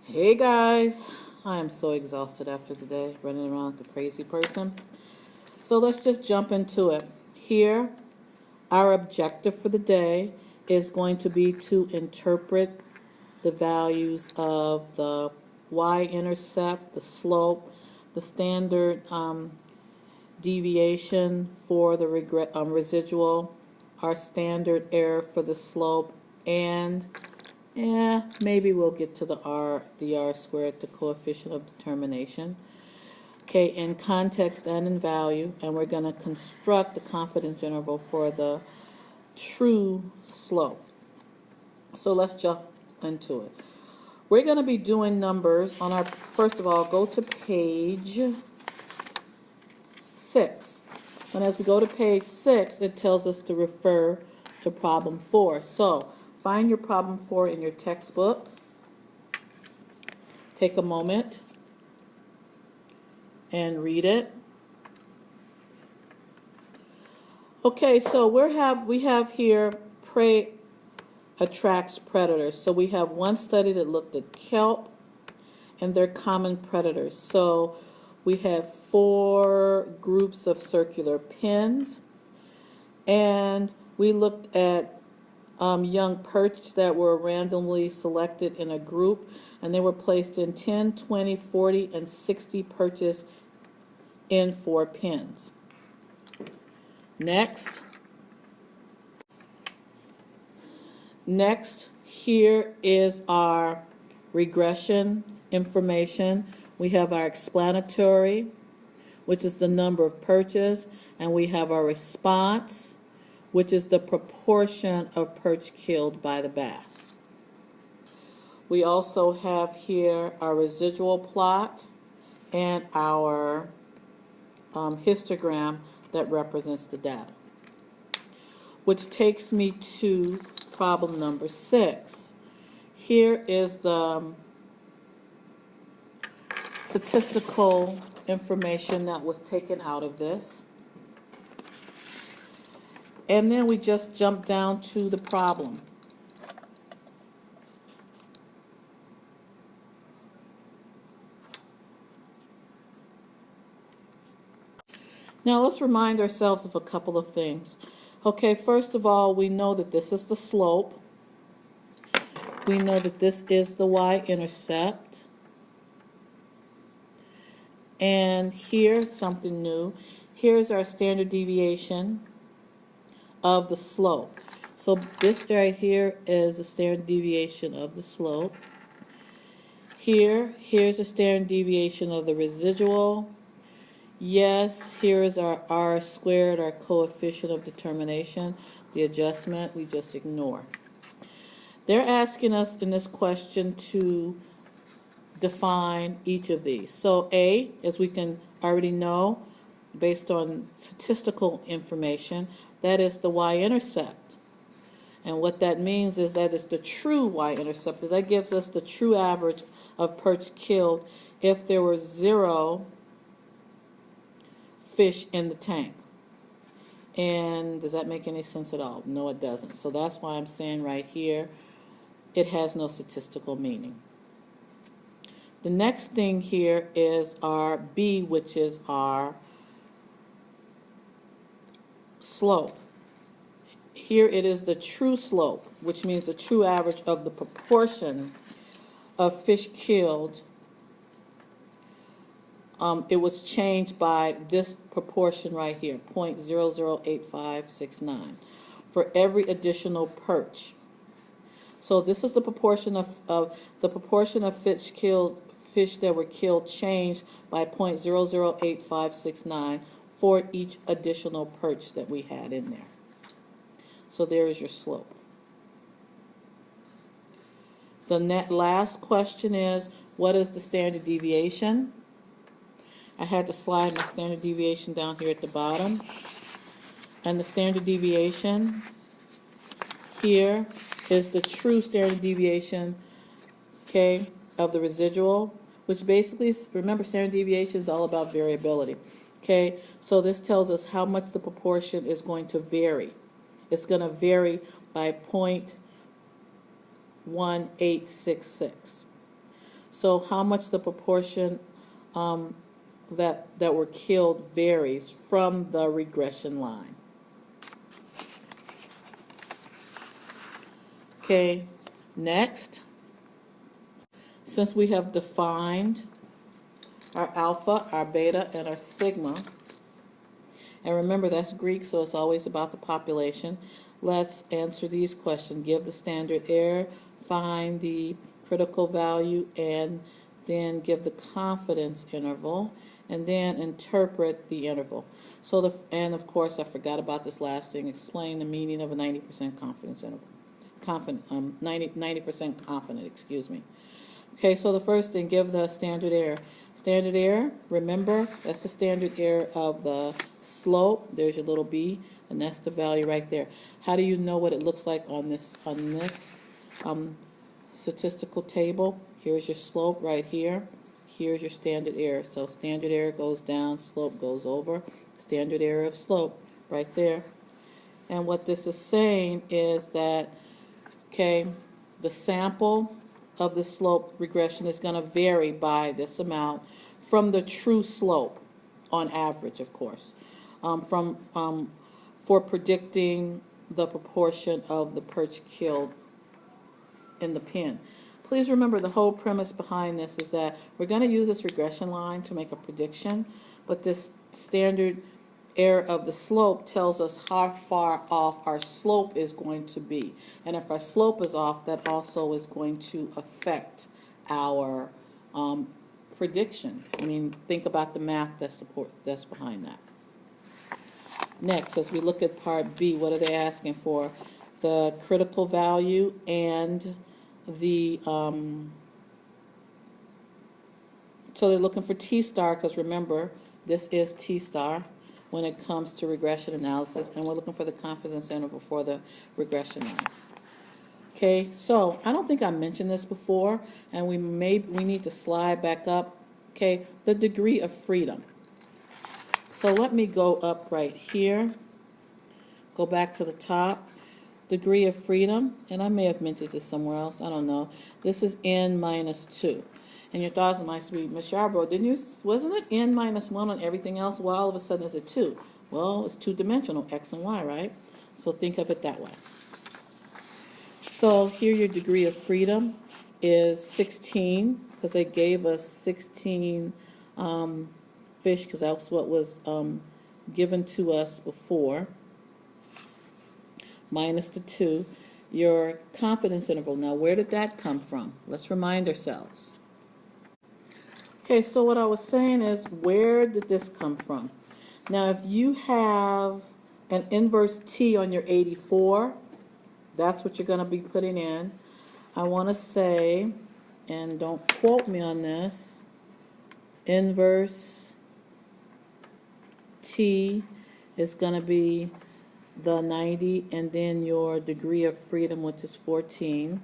Hey guys, I am so exhausted after today, running around like a crazy person. So let's just jump into it. Here, our objective for the day is going to be to interpret the values of the y-intercept, the slope, the standard deviation for the residual, our standard error for the slope, and maybe we'll get to the r squared, the coefficient of determination. Okay, in context and in value, and we're going to construct the confidence interval for the true slope. So let's jump into it. We're going to be doing numbers on our, first of all, go to page 6. And as we go to page 6, it tells us to refer to problem 4. So find your problem 4 in your textbook. Take a moment and read it. Okay, so we have here prey attracts predators. So we have one study that looked at kelp and their common predators. So we have 4 groups of circular pins, and we looked at young perch that were randomly selected in a group, and they were placed in 10, 20, 40, and 60 perches in 4 pins. Next, here is our regression information. We have our explanatory, which is the number of perches, and we have our response, which is the proportion of perch killed by the bass. We also have here our residual plot and our histogram that represents the data. Which takes me to problem number 6. Here is the statistical information that was taken out of this. And then we just jump down to the problem. Now let's remind ourselves of a couple of things. Okay, first of all, we know that this is the slope. We know that this is the y-intercept. And here's something new. Here's our standard deviation of the slope. So this right here is the standard deviation of the slope. Here's the standard deviation of the residual. Yes, here is our r squared, our coefficient of determination. The adjustment we just ignore. They're asking us in this question to define each of these. So A, as we can already know, based on statistical information, that is the y-intercept. And what that means is that it's the true y-intercept. That gives us the true average of perch killed if there were 0 fish in the tank. And does that make any sense at all? No, it doesn't. So that's why I'm saying right here, it has no statistical meaning. The next thing here is our B, which is our slope. Here it is the true slope, which means the true average of the proportion of fish killed. It was changed by this proportion right here, 0.008569, for every additional perch. So this is the proportion of fish that were killed changed by 0.008569 for each additional perch that we had in there. So there is your slope. The last question is, what is the standard deviation? I had to slide my standard deviation down here at the bottom. And the standard deviation here is the true standard deviation, okay, of the residual, which basically, remember, standard deviation is all about variability. Okay, so this tells us how much the proportion is going to vary. It's going to vary by 0.1866. So how much the proportion that were killed varies from the regression line. Okay, next, since we have defined our alpha, our beta, and our sigma, and remember that's Greek, so it's always about the population, let's answer these questions. Give the standard error, find the critical value, and then give the confidence interval, and then interpret the interval. So and of course I forgot about this last thing, explain the meaning of a 90% confidence interval. 90% confident, excuse me. Okay, so the first thing, give the standard error. Standard error, remember, that's the standard error of the slope. There's your little b, and that's the value right there. How do you know what it looks like on this statistical table? Here's your slope right here. Here's your standard error. So standard error goes down, slope goes over. Standard error of slope right there. And what this is saying is that, okay, the sample of the slope regression is going to vary by this amount from the true slope, on average, of course, for predicting the proportion of the perch killed in the pen. Please remember the whole premise behind this is that we're going to use this regression line to make a prediction, but this standard error of the slope tells us how far off our slope is going to be. And if our slope is off, that also is going to affect our prediction. I mean, think about the math that's behind that. Next, as we look at part B, what are they asking for? The critical value and the so they're looking for T star, because remember, this is T star when it comes to regression analysis, and we're looking for the confidence interval for the regression line. Okay, so I don't think I mentioned this before, and we need to slide back up. Okay, the degree of freedom. So let me go up right here, go back to the top. Degree of freedom, and I may have mentioned this somewhere else, I don't know. This is n minus 2. And your thoughts might be, Ms. Yarbrough, wasn't it n minus 1 on everything else? Well, all of a sudden it's a 2. Well, it's two-dimensional, x and y, right? So think of it that way. So here your degree of freedom is 16, because they gave us 16 fish, because that's what was given to us before, minus the 2. Your confidence interval, now where did that come from? Let's remind ourselves. Okay, so what I was saying is, where did this come from? Now, if you have an inverse t on your 84, that's what you're going to be putting in. I want to say, and don't quote me on this, inverse t is going to be the 90, and then your degree of freedom, which is 14.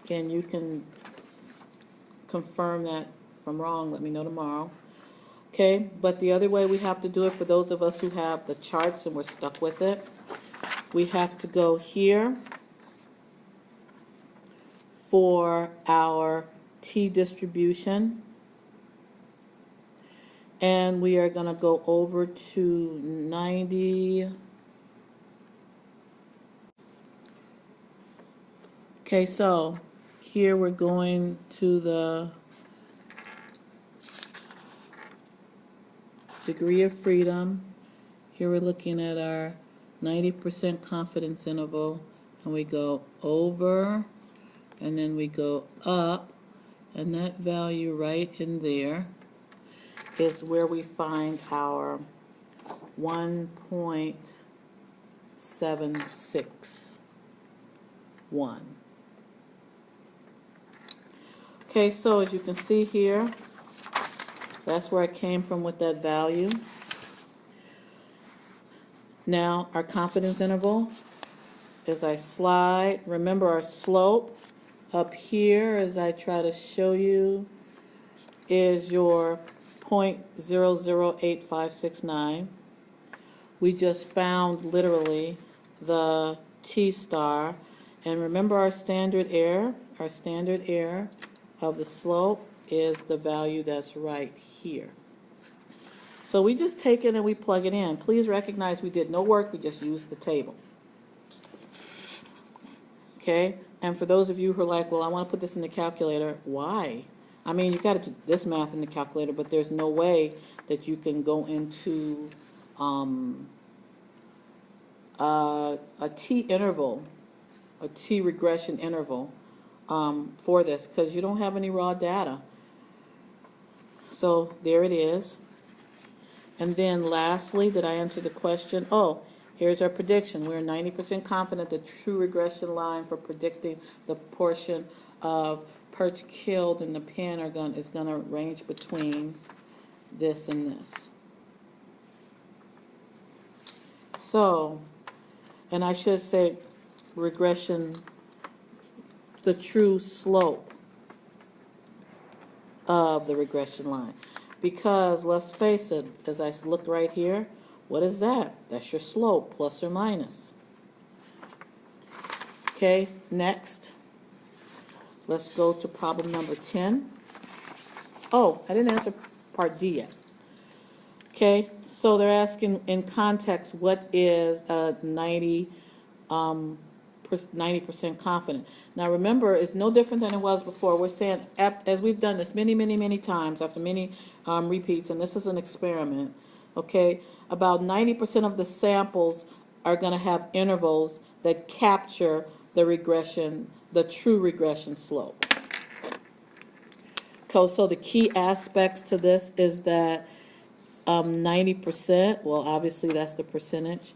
Again, you can confirm that if I'm wrong, let me know tomorrow. Okay, but the other way we have to do it, for those of us who have the charts and we're stuck with it, we have to go here for our t distribution, and we are going to go over to 90. Okay, so here we're going to the degree of freedom. Here we're looking at our 90% confidence interval, and we go over, and then we go up, and that value right in there is where we find our 1.761. Okay, so as you can see here, that's where I came from with that value. Now, our confidence interval, as I slide, remember our slope up here, as I try to show you, is your 0.008569. We just found literally the t star, and remember our standard error. Our standard error of the slope is the value that's right here. So we just take it and we plug it in. Please recognize we did no work, we just used the table. Okay, and for those of you who are like, well, I want to put this in the calculator, why? I mean, you've got to do this math in the calculator, but there's no way that you can go into a t interval, a t regression interval for this, because you don't have any raw data. So there it is. And then lastly, did I answer the question? Oh, here's our prediction. We're 90% confident the true regression line for predicting the portion of perch killed in the pen is going to range between this and this. So, and I should say regression, the true slope of the regression line. Because let's face it, as I look right here, what is that? That's your slope, plus or minus. Okay, next, let's go to problem number 10. Oh, I didn't answer part D yet. Okay, so they're asking in context, what is a 90% confident? Now remember, it's no different than it was before. We're saying, as we've done this many times, after many repeats, and this is an experiment, okay, about 90% of the samples are going to have intervals that capture the regression, the true regression slope. So the key aspects to this is that 90%, well, obviously that's the percentage,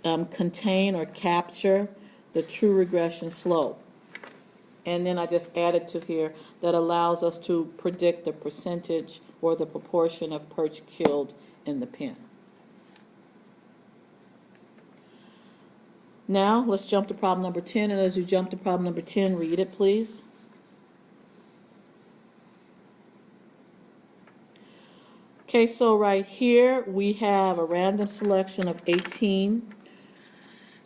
contain or capture the true regression slope. And then I just added to here that allows us to predict the percentage or the proportion of perch killed in the pen. Now let's jump to problem number 10, and as you jump to problem number 10, read it please. Okay, so right here we have a random selection of 18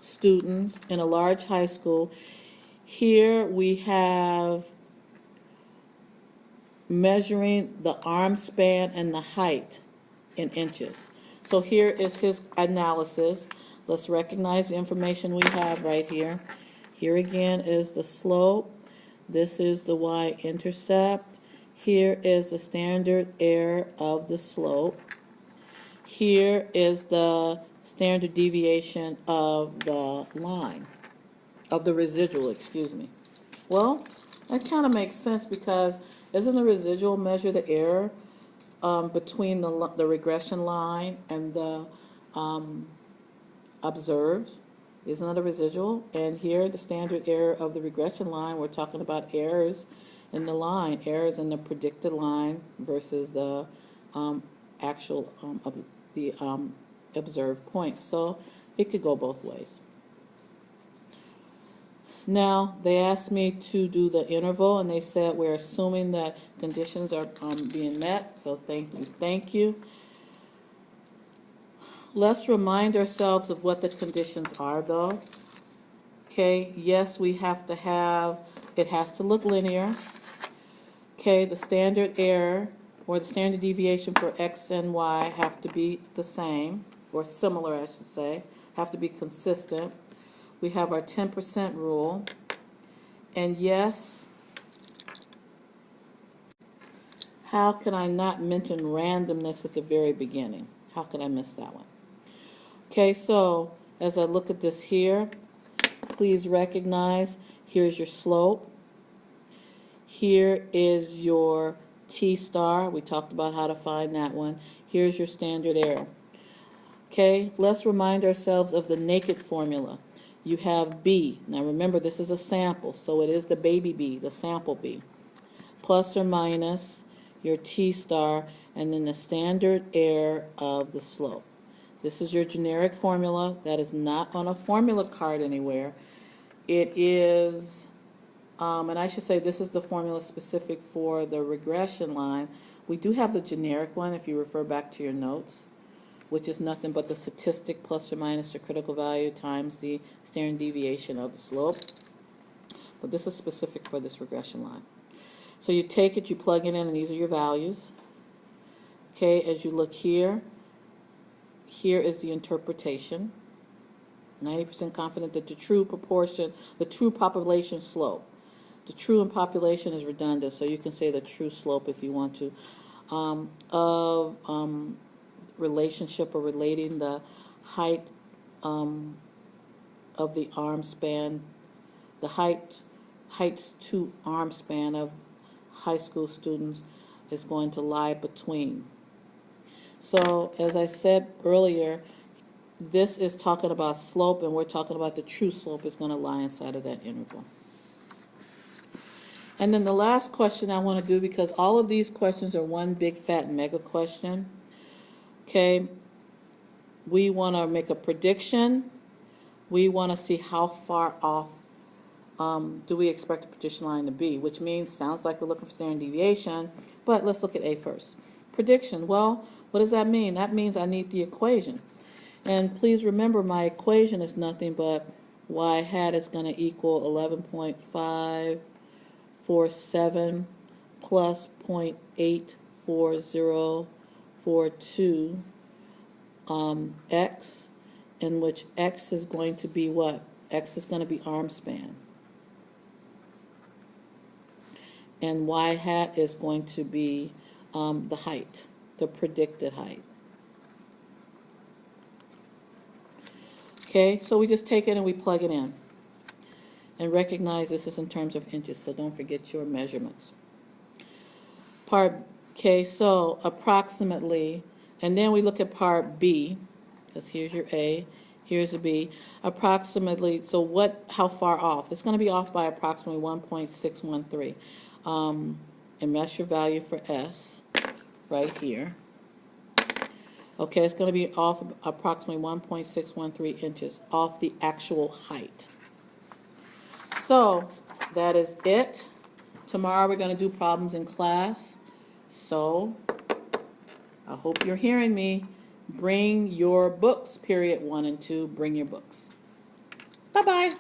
students in a large high school. Here we have measuring the arm span and the height in inches. So here is his analysis. Let's recognize the information we have right here. Here again is the slope. This is the y-intercept. Here is the standard error of the slope. Here is the standard deviation of the line, of the residual, excuse me. Well, that kind of makes sense because isn't the residual measure the error between the regression line and the observed? Isn't that a residual? And here the standard error of the regression line, we're talking about errors in the line, errors in the predicted line versus the actual observed points. So it could go both ways. Now they asked me to do the interval, and they said we're assuming that conditions are being met. So thank you. Let's remind ourselves of what the conditions are, though. Okay, yes, we have to have, it has to look linear. Okay, the standard error or the standard deviation for x and y have to be the same, or similar, I should say, have to be consistent. We have our 10% rule. And yes, how can I not mention randomness at the very beginning? How could I miss that one? Okay, so as I look at this here, please recognize here's your slope. Here is your t-star. We talked about how to find that one. Here's your standard error. Okay, let's remind ourselves of the naked formula. You have B. Now remember, this is a sample, so it is the baby B, the sample B. Plus or minus your t-star, and then the standard error of the slope. This is your generic formula that is not on a formula card anywhere. It is, and I should say this is the formula specific for the regression line. We do have the generic one if you refer back to your notes, which is nothing but the statistic plus or minus the critical value times the standard deviation of the slope. But this is specific for this regression line. So you take it, you plug it in, and these are your values. Okay, as you look here, here is the interpretation. 90% confident that the true proportion, the true population slope. The true in population is redundant, so you can say the true slope if you want to, of relationship or relating the height of the arm span, the heights to arm span of high school students is going to lie between. So as I said earlier, this is talking about slope, and we're talking about the true slope is going to lie inside of that interval. And then the last question I want to do, because all of these questions are one big fat mega question, okay, we want to make a prediction. We want to see how far off do we expect the prediction line to be, which means, sounds like we're looking for standard deviation, but let's look at A first. Prediction, well, what does that mean? That means I need the equation. And please remember, my equation is nothing but y hat is going to equal 11.547 plus 0.84042 x, in which x is going to be what? X is going to be arm span. And y hat is going to be the height, the predicted height. Okay, so we just take it and we plug it in. And recognize this is in terms of inches, so don't forget your measurements. Part K, so approximately, and then we look at part B, because here's your A, here's a B. Approximately, so what, how far off? It's going to be off by approximately 1.613. And that's your value for S, right here. Okay, it's going to be off approximately 1.613 inches off the actual height. So that is it. Tomorrow we're going to do problems in class. So I hope you're hearing me. Bring your books, period 1 and 2. Bring your books. Bye-bye.